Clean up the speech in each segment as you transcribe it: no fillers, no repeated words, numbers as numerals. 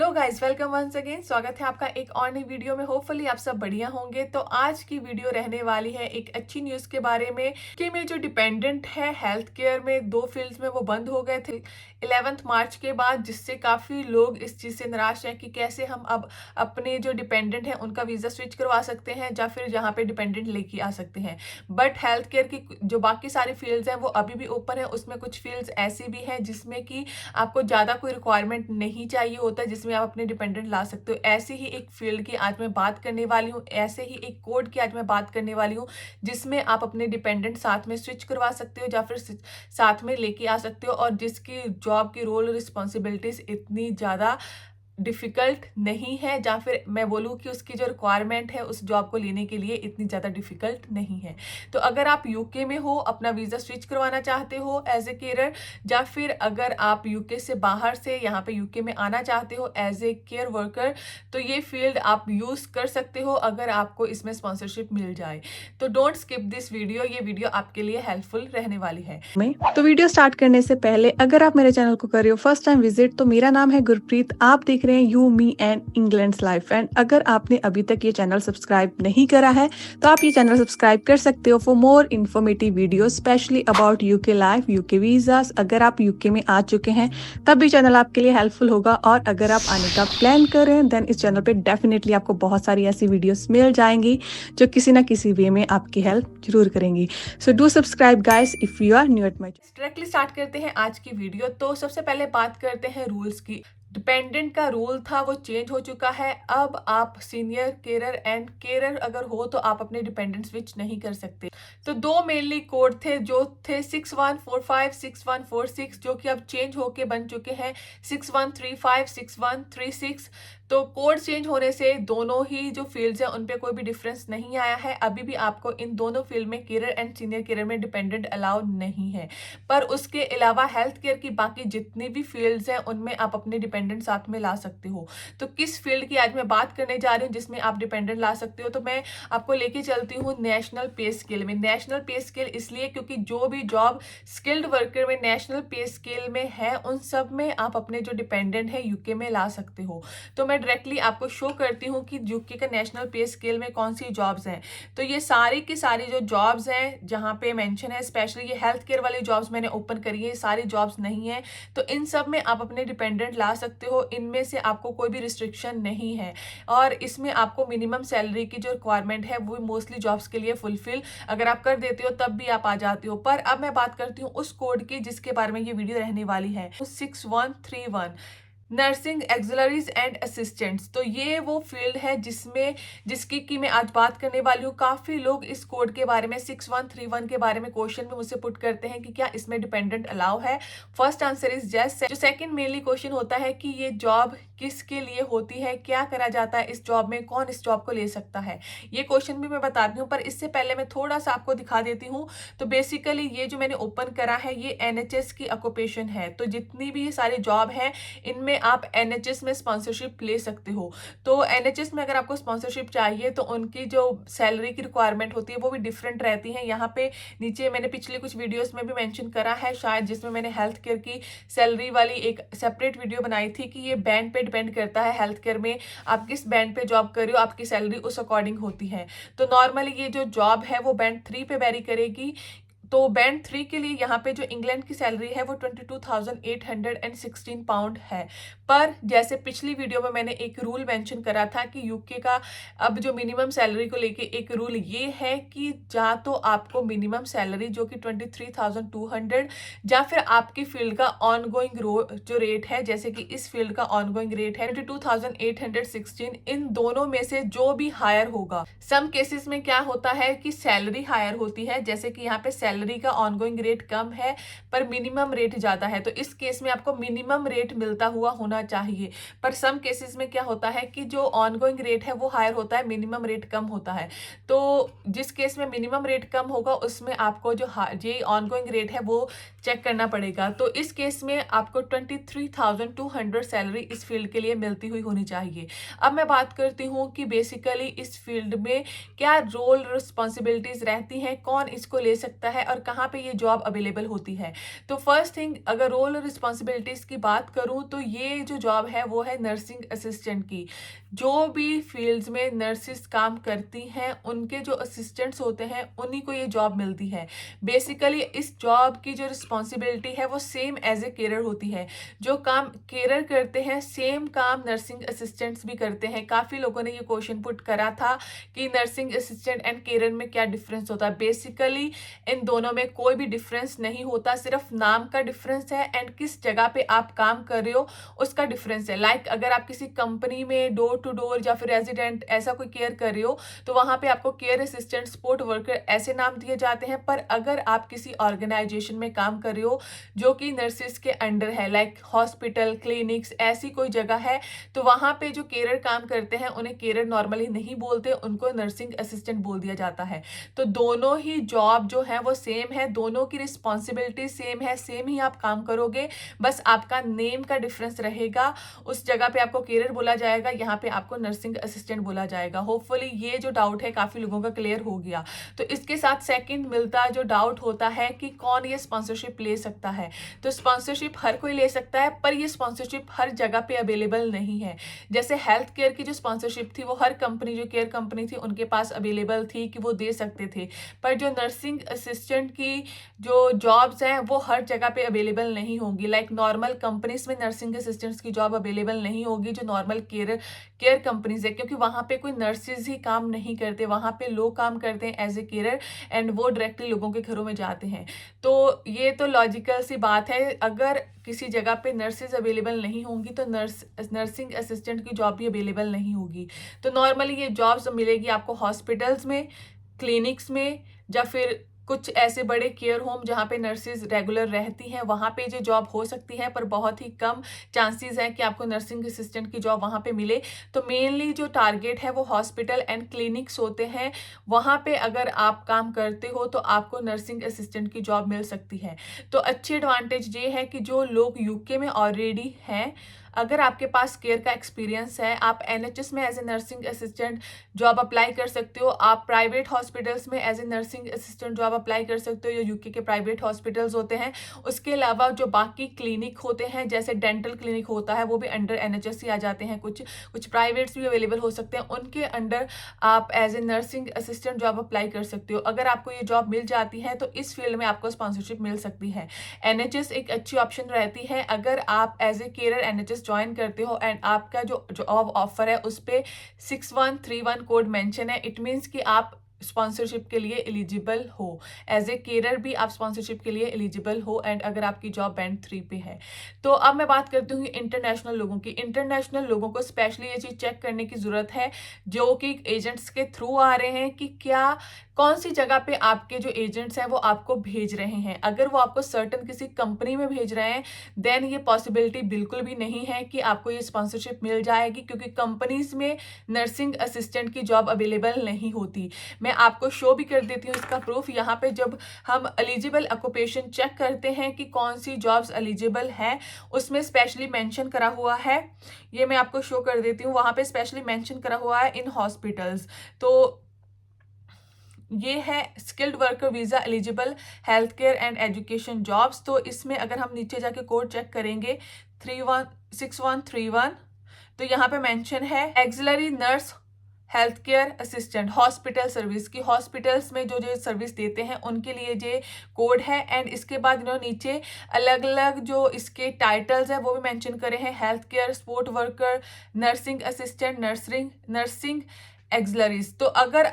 Hello guys, welcome once again. स्वागत है आपका एक और नई वीडियो में। होपफुली आप सब बढ़िया होंगे। तो आज की वीडियो रहने वाली है एक अच्छी न्यूज़ के बारे में कि में जो डिपेंडेंट है हेल्थ केयर में, दो फील्ड्स में वो बंद हो गए थे 11 मार्च के बाद, जिससे काफ़ी लोग इस चीज़ से निराश हैं कि कैसे हम अब अपने जो डिपेंडेंट हैं उनका वीज़ा स्विच करवा सकते हैं या फिर जहाँ पे डिपेंडेंट लेके आ सकते हैं। बट हेल्थ केयर की जो बाकी सारी फील्ड्स हैं वो अभी भी ओपन है। उसमें कुछ फील्ड्स ऐसी भी हैं जिसमें कि आपको ज़्यादा कोई रिक्वायरमेंट नहीं चाहिए होता, जिसमें आप अपने डिपेंडेंट ला सकते हो। ऐसी ही एक फील्ड की आज मैं बात करने वाली हूँ, ऐसे ही एक कोड की आज मैं बात करने वाली हूँ जिसमें आप अपने डिपेंडेंट साथ में स्विच करवा सकते हो या फिर साथ में लेके आ सकते हो, और जिसकी जॉब की रोल रिस्पॉन्सिबिलिटीज इतनी ज़्यादा डिफ़िकल्ट नहीं है, या फिर मैं बोलूँ कि उसकी जो रिक्वायरमेंट है उस जॉब को लेने के लिए इतनी ज़्यादा डिफ़िकल्ट नहीं है। तो अगर आप यूके में हो, अपना वीज़ा स्विच करवाना चाहते हो एज ए केयर, या फिर अगर आप यूके से बाहर से यहाँ पे यूके में आना चाहते हो एज ए केयर वर्कर, तो ये फील्ड आप यूज़ कर सकते हो अगर आपको इसमें स्पॉन्सरशिप मिल जाए। तो डोंट स्किप दिस वीडियो, ये वीडियो आपके लिए हेल्पफुल रहने वाली है। तो वीडियो स्टार्ट करने से पहले अगर आप मेरे चैनल को कर रहे हो फर्स्ट टाइम विजिट, तो मेरा नाम है गुरप्रीत, आप देख रहे हैं you me and England's life. And अगर आपने अभी तक ये चैनल सब्सक्राइब नहीं करा है तो आप ये चैनल सब्सक्राइब कर सकते हो for more informative video specially about UK life, UK visas. अगर आप यूके में आ चुके हैं तब भी चैनल आपके लिए हेल्पफुल होगा, और अगर आप आने का प्लान कर रहे हैं देन इस चैनल पे डेफिनेटली आपको बहुत सारी ऐसी वीडियोस मिल जाएंगी जो किसी ना किसी वे में आपकी हेल्प जरूर करेंगी। So do subscribe guys if you are new at my. Directly start करते हैं आज की वीडियो। तो सबसे पहले बात करते हैं रूल्स की। डिपेंडेंट का रूल था वो चेंज हो चुका है। अब आप सीनियर केयरर एंड केयरर अगर हो तो आप अपने डिपेंडेंट स्विच नहीं कर सकते। तो दो मेनली कोड थे जो थे 6145 6146, जो कि अब चेंज होके बन चुके हैं 6135 6136। तो कोड चेंज होने से दोनों ही जो फील्ड्स हैं उन पे कोई भी डिफरेंस नहीं आया है। अभी भी आपको इन दोनों फील्ड में केयरर एंड सीनियर केयरर में डिपेंडेंट अलाउ नहीं है। पर उसके अलावा हेल्थ केयर की बाकी जितनी भी फील्ड्स हैं उनमें आप अपने डिपेंडेंट साथ में ला सकते हो। तो किस फील्ड की आज मैं बात करने जा रही हूँ जिसमें आप डिपेंडेंट ला सकते हो, तो मैं आपको लेके चलती हूँ नेशनल पे स्केल में। नेशनल पे स्केल इसलिए क्योंकि जो भी जॉब स्किल्ड वर्कर में नेशनल पे स्केल में है उन सब में आप अपने जो डिपेंडेंट है यूके में ला सकते हो। तो मैं डायरेक्टली आपको शो करती हूँ कि यूके का नेशनल पे स्केल में कौन सी जॉब्स हैं। तो ये सारी की सारी जो जॉब्स हैं जहाँ पे मेंशन है, स्पेशली ये हेल्थ केयर वाली जॉब्स मैंने ओपन करी है, सारी जॉब्स नहीं है। तो इन सब में आप अपने डिपेंडेंट ला सकते हो, इनमें से आपको कोई भी रिस्ट्रिक्शन नहीं है। और इसमें आपको मिनिमम सैलरी की जो रिक्वायरमेंट है वो मोस्टली जॉब्स के लिए फुलफिल अगर आप कर देते हो तब भी आप आ जाते हो। पर अब मैं बात करती हूँ उस कोड की जिसके बारे में ये वीडियो रहने वाली है, 6131 नर्सिंग एक्सिलरीज एंड असिस्टेंट्स। तो ये वो फील्ड है जिसकी की मैं आज बात करने वाली हूँ। काफ़ी लोग इस कोड के बारे में 6131 के बारे में क्वेश्चन में मुझसे पुट करते हैं कि क्या इसमें डिपेंडेंट अलाउ है। First answer is yes. जो सेकंड मेनली क्वेश्चन होता है कि ये जॉब किसके लिए होती है, क्या करा जाता है इस जॉब में, कौन इस जॉब को ले सकता है, ये क्वेश्चन भी मैं बताती हूँ। पर इससे पहले मैं थोड़ा सा आपको दिखा देती हूँ। तो बेसिकली ये जो मैंने ओपन करा है ये एनएचएस की ऑक्यूपेशन है। तो जितनी भी ये सारी जॉब है इनमें आप एनएचएस में स्पॉन्सरशिप ले सकते हो। तो एनएचएस में अगर आपको स्पॉन्सरशिप चाहिए तो उनकी जो सैलरी की रिक्वायरमेंट होती है वो भी डिफरेंट रहती है। यहाँ पे नीचे मैंने पिछले कुछ वीडियोस में भी मेंशन करा है शायद, जिसमें मैंने हेल्थ केयर की सैलरी वाली एक सेपरेट वीडियो बनाई थी कि ये बैंड पे डिपेंड करता है। हेल्थ केयर में आप किस बैंड पे जॉब कर रहे हो आपकी सैलरी उस अकॉर्डिंग होती है। तो नॉर्मली ये जो जॉब है वो बैंड 3 पे वेरी करेगी। तो बैंड 3 के लिए यहाँ पे जो इंग्लैंड की सैलरी है वो 22,816 पाउंड है। पर जैसे पिछली वीडियो में मैंने एक रूल मेंशन करा था कि यूके का अब जो मिनिमम सैलरी को लेके एक रूल ये है कि या तो आपको मिनिमम सैलरी जो कि 23,200 या फिर आपकी फील्ड का ऑनगोइंग जो रेट है, जैसे कि इस फील्ड का ऑनगोइंग रेट है 22,816, इन दोनों में से जो भी हायर होगा। सम केसेस में क्या होता है कि सैलरी हायर होती है, जैसे कि यहाँ पे सैलरी का ऑनगोइंग रेट कम है पर मिनिमम रेट ज्यादा है, तो इस केस में आपको मिनिमम रेट मिलता हुआ होना चाहिए। पर सम केसेस में क्या होता है कि जो ऑनगोइंग रेट है वो हायर होता है, मिनिमम रेट कम होता है। तो जिस केस में मिनिमम रेट कम होगा उसमें आपको जो ये ऑनगोइंग रेट है वो चेक करना पड़ेगा। तो इस केस में आपको 23,200 सैलरी इस फील्ड के लिए मिलती हुई होनी चाहिए। अब मैं बात करती हूँ कि बेसिकली इस फील्ड में क्या रोल रिस्पॉन्सिबिलिटीज रहती हैं, कौन इसको ले सकता है और कहाँ पे ये जॉब अवेलेबल होती है। तो फर्स्ट थिंग, अगर रोल और रिस्पॉन्सिबिलिटीज़ की बात करूँ तो ये जो जॉब है वो है नर्सिंग असिस्टेंट की। जो भी फील्ड्स में नर्सिस काम करती हैं उनके जो असिस्टेंट्स होते हैं उन्हीं को ये जॉब मिलती है। बेसिकली इस जॉब की जो रिस्पॉन्सिबिलिटी है वो सेम एज ए केयर होती है। जो काम केयर करते हैं सेम काम नर्सिंग असिस्टेंट्स भी करते हैं। काफ़ी लोगों ने ये क्वेश्चन पुट करा था कि नर्सिंग असिस्टेंट एंड केयर में क्या डिफरेंस होता है। बेसिकली इन दोनों में कोई भी डिफरेंस नहीं होता, सिर्फ नाम का डिफरेंस है एंड किस जगह पे आप काम कर रहे हो उसका डिफरेंस है। लाइक अगर आप किसी कंपनी में डोर टू डोर या फिर रेजिडेंट ऐसा कोई केयर कर रहे हो तो वहां पे आपको केयर असिस्टेंट, सपोर्ट वर्कर ऐसे नाम दिए जाते हैं। पर अगर आप किसी ऑर्गेनाइजेशन में काम कर रहे हो जो कि नर्सिस के अंडर है, लाइक हॉस्पिटल, क्लिनिक्स, ऐसी कोई जगह है, तो वहां पे जो केयर काम करते हैं उन्हें केयर नॉर्मली नहीं बोलते, उनको नर्सिंग असिस्टेंट बोल दिया जाता है। तो दोनों ही जॉब जो है वो सेम है, दोनों की रिस्पॉन्सिबिलिटी सेम है, सेम ही आप काम करोगे, बस आपका नेम का डिफरेंस रहेगा। उस जगह पे आपको केयर बोला जाएगा, यहाँ पे आपको नर्सिंग असिस्टेंट बोला जाएगा। होपफुली ये जो डाउट है काफी लोगों का क्लियर हो गया। तो इसके साथ सेकंड मिलता जो डाउट होता है कि कौन ये स्पॉन्सरशिप ले सकता है। तो स्पॉन्सरशिप हर कोई ले सकता है, पर ये स्पॉन्सरशिप हर जगह पे अवेलेबल नहीं है। जैसे हेल्थ केयर की जो स्पॉन्सरशिप थी वो हर कंपनी, जो केयर कंपनी थी उनके पास अवेलेबल थी कि वो दे सकते थे, पर जो नर्सिंग असिस्टेंट की जो जॉब्स हैं वो हर जगह पे अवेलेबल नहीं होंगी। लाइक नॉर्मल कंपनीज में नर्सिंग असिस्टेंट्स की जॉब अवेलेबल नहीं होगी जो नॉर्मल केयर कंपनीज है, क्योंकि वहाँ पे कोई नर्सिस ही काम नहीं करते, वहाँ पे लोग काम करते हैं एज ए केयर एंड वो डायरेक्टली लोगों के घरों में जाते हैं। तो ये तो लॉजिकल सी बात है, अगर किसी जगह पे नर्सेज अवेलेबल नहीं होंगी तो नर्सिंग असिस्टेंट की जॉब भी अवेलेबल नहीं होगी। तो नॉर्मली ये जॉब्स मिलेगी आपको हॉस्पिटल्स में, क्लिनिक्स में, या फिर कुछ ऐसे बड़े केयर होम जहाँ पे नर्सेज रेगुलर रहती हैं, वहाँ पे जो जॉब हो सकती है, पर बहुत ही कम चांसेस हैं कि आपको नर्सिंग असिस्टेंट की जॉब वहाँ पे मिले। तो मेनली जो टारगेट है वो हॉस्पिटल एंड क्लिनिक्स होते हैं, वहाँ पे अगर आप काम करते हो तो आपको नर्सिंग असिस्टेंट की जॉब मिल सकती है। तो अच्छी एडवांटेज ये है कि जो लोग यूके में ऑलरेडी हैं, अगर आपके पास केयर का एक्सपीरियंस है, आप एनएचएस में as a nursing assistant job apply कर सकते हो, आप प्राइवेट हॉस्पिटल्स में as a nursing assistant job apply कर सकते हो, जो यूके के प्राइवेट हॉस्पिटल्स होते हैं। उसके अलावा जो बाकी क्लिनिक होते हैं, जैसे डेंटल क्लिनिक होता है, वो भी अंडर एनएचएस ही आ जाते हैं। कुछ प्राइवेट्स भी अवेलेबल हो सकते हैं, उनके अंडर आप as a nursing assistant job apply कर सकते हो। अगर आपको ये जॉब मिल जाती है तो इस फील्ड में आपको स्पॉन्सरशिप मिल सकती है। एनएचएस एक अच्छी ऑप्शन रहती है अगर आप as a care NHS join करते हो एंड आपका जो जॉब ऑफर है उस पे 6131 कोड मेंशन है। इट मीन्स कि आप स्पॉन्सरशिप के लिए एलिजिबल हो, एज ए केयर भी आप स्पॉन्सरशिप के लिए एलिजिबल हो, एंड अगर आपकी जॉब बैंड 3 पे है। तो अब मैं बात करती हूँ इंटरनेशनल लोगों की। इंटरनेशनल लोगों को स्पेशली ये चीज़ चेक करने की ज़रूरत है जो कि एजेंट्स के थ्रू आ रहे हैं कि क्या कौन सी जगह पे आपके जो एजेंट्स हैं वो आपको भेज रहे हैं। अगर वो आपको सर्टन किसी कंपनी में भेज रहे हैं देन ये पॉसिबिलिटी बिल्कुल भी नहीं है कि आपको ये स्पॉन्सरशिप मिल जाएगी, क्योंकि कंपनीज में नर्सिंग असिस्टेंट की जॉब अवेलेबल नहीं होती। मैं आपको शो भी कर देती हूँ इसका प्रूफ। यहाँ पे जब हम एलिजिबल ऑक्यूपेशन चेक करते हैं कि कौन सी जॉब्स एलिजिबल हैं, उसमें स्पेशली मेंशन करा हुआ है, ये मैं आपको शो कर देती हूँ। वहाँ पे स्पेशली मेंशन करा हुआ है इन हॉस्पिटल्स। तो ये है skilled worker visa eligible health care and education jobs. तो इसमें अगर हम नीचे जाके कोड चेक करेंगे 6131, तो यहाँ पे मेंशन है axillary nurse health care assistant hospital service की। हॉस्पिटल्स में जो सर्विस देते हैं उनके लिए ये कोड है। एंड इसके बाद इन्होंने नीचे अलग अलग जो इसके टाइटल्स हैं वो भी मेंशन करे हैं, health care, support worker, nursing assistant, nursing auxiliaries. तो अगर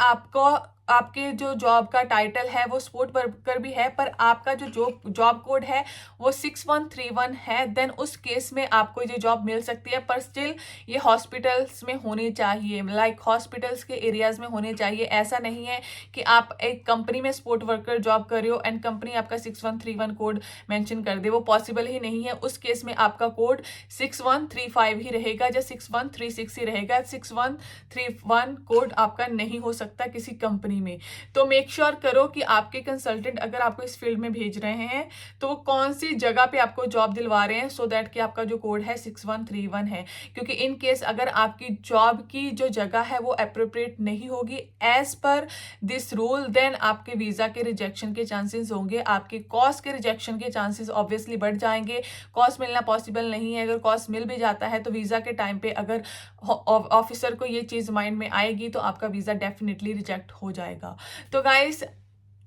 आपके जो जॉब का टाइटल है वो सपोर्ट वर्कर भी है, पर आपका जो जॉब कोड है वो 6131 है, देन उस केस में आपको ये जॉब मिल सकती है। पर स्टिल ये हॉस्पिटल्स में होनी चाहिए, लाइक हॉस्पिटल्स के एरियाज में होने चाहिए। ऐसा नहीं है कि आप एक कंपनी में सपोर्ट वर्कर जॉब कर रहे हो एंड कंपनी आपका 6131 कोड मेंशन कर दे, वो पॉसिबल ही नहीं है। उस केस में आपका कोड 6135 ही रहेगा या 6136 ही रहेगा। 6131 कोड आपका नहीं हो सकता किसी कंपनी कंपनी में। तो मेक श्योर करो कि आपके कंसल्टेंट अगर आपको इस फील्ड में भेज रहे हैं तो वो कौन सी जगह पे आपको जॉब दिलवा रहे हैं, सो दैट कि आपका जो कोड है 6131 है। क्योंकि इन केस अगर आपकी जॉब की जो जगह है वो अप्रोप्रिएट नहीं होगी as per this rule, then आपके वीजा के रिजेक्शन के चांसेस होंगे, आपके कॉस के रिजेक्शन के चांसेस ऑब्वियसली बढ़ जाएंगे। कॉस मिलना पॉसिबल नहीं है। अगर कॉस मिल भी जाता है तो वीजा के टाइम पे अगर ऑफिसर को ये चीज माइंड में आएगी तो आपका वीजा डेफिनेटली रिजेक्ट हो जाएगा। तो गाइस,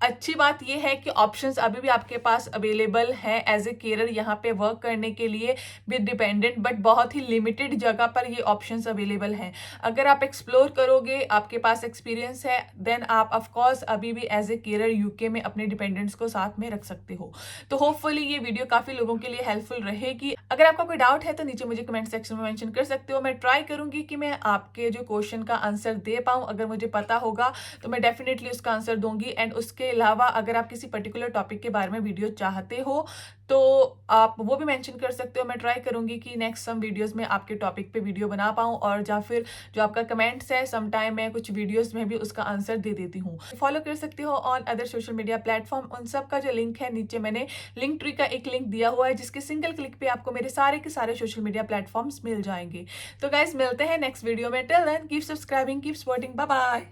अच्छी बात यह है कि ऑप्शंस अभी भी आपके पास अवेलेबल हैं एज ए केरर यहाँ पे वर्क करने के लिए विद डिपेंडेंट, बट बहुत ही लिमिटेड जगह पर ये ऑप्शंस अवेलेबल हैं। अगर आप एक्सप्लोर करोगे, आपके पास एक्सपीरियंस है, देन आप ऑफ कोर्स अभी भी एज ए केरर यूके में अपने डिपेंडेंट्स को साथ में रख सकते हो। तो होपफुली ये वीडियो काफी लोगों के लिए हेल्पफुल रहेगी। अगर आपका कोई डाउट है तो नीचे मुझे कमेंट सेक्शन में मेंशन कर सकते हो। मैं ट्राई करूंगी कि मैं आपके जो क्वेश्चन का आंसर दे पाऊँ। अगर मुझे पता होगा तो मैं डेफिनेटली उसका आंसर दूंगी। एंड उसके अलावा अगर आप किसी पर्टिकुलर टॉपिक के बारे में वीडियो चाहते हो तो आप वो भी मेंशन कर सकते हो। मैं ट्राई करूंगी कि नेक्स्ट सम वीडियोस में आपके टॉपिक पे वीडियो बना पाऊँ, और या फिर जो आपका कमेंट्स है सम टाइम मैं कुछ वीडियोस में भी उसका आंसर दे देती हूँ। फॉलो कर सकते हो on other social media platform. उन सब का जो लिंक है नीचे मैंने लिंक ट्री का एक लिंक दिया हुआ है, जिसके सिंगल क्लिक पे आपको मेरे सारे के सारे सोशल मीडिया प्लेटफॉर्म्स मिल जाएंगे। तो गाइस, मिलते हैं नेक्स्ट वीडियो में। Till then keep subscribing, keep supporting, bye bye.